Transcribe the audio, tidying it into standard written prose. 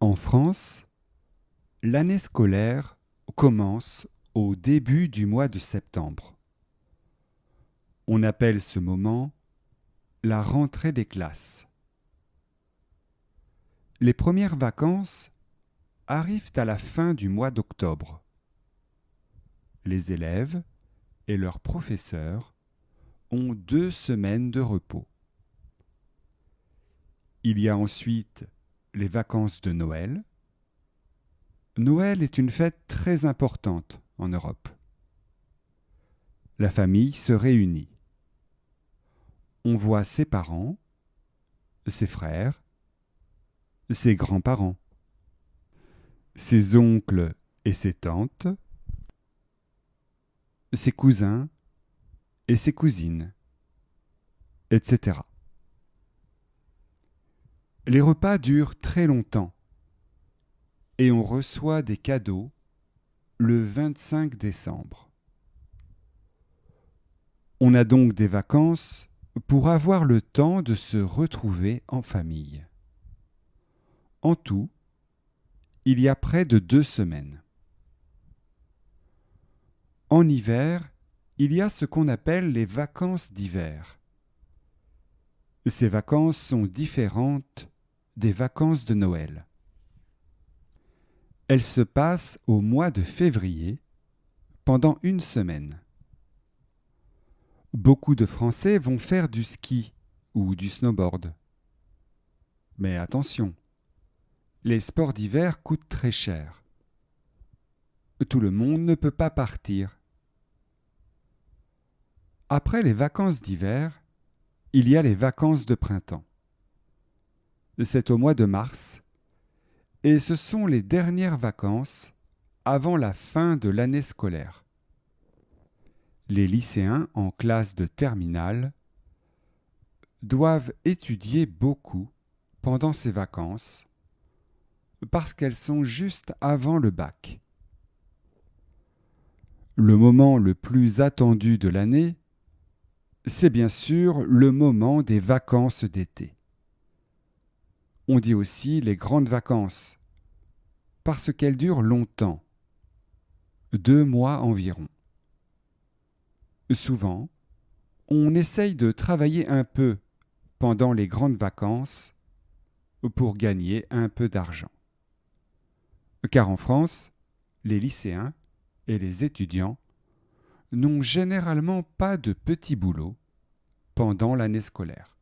En France, l'année scolaire commence au début du mois de septembre. On appelle ce moment la rentrée des classes. Les premières vacances arrivent à la fin du mois d'octobre. Les élèves et leurs professeurs ont 2 semaines de repos. Il y a ensuite les vacances de Noël. Noël est une fête très importante en Europe. La famille se réunit. On voit ses parents, ses frères, ses grands-parents, ses oncles et ses tantes, ses cousins et ses cousines, etc. Les repas durent très longtemps et on reçoit des cadeaux le 25 décembre. On a donc des vacances pour avoir le temps de se retrouver en famille. En tout, il y a près de 2 semaines. En hiver, il y a ce qu'on appelle les vacances d'hiver. Ces vacances sont différentes des vacances de Noël. Elles se passent au mois de février, pendant 1 semaine. Beaucoup de Français vont faire du ski ou du snowboard. Mais attention, les sports d'hiver coûtent très cher. Tout le monde ne peut pas partir. Après les vacances d'hiver, il y a les vacances de printemps. C'est au mois de mars, et ce sont les dernières vacances avant la fin de l'année scolaire. Les lycéens en classe de terminale doivent étudier beaucoup pendant ces vacances parce qu'elles sont juste avant le bac. Le moment le plus attendu de l'année, c'est bien sûr le moment des vacances d'été. On dit aussi les grandes vacances parce qu'elles durent longtemps, 2 mois environ. Souvent, on essaye de travailler un peu pendant les grandes vacances pour gagner un peu d'argent. Car en France, les lycéens et les étudiants n'ont généralement pas de petit boulot pendant l'année scolaire.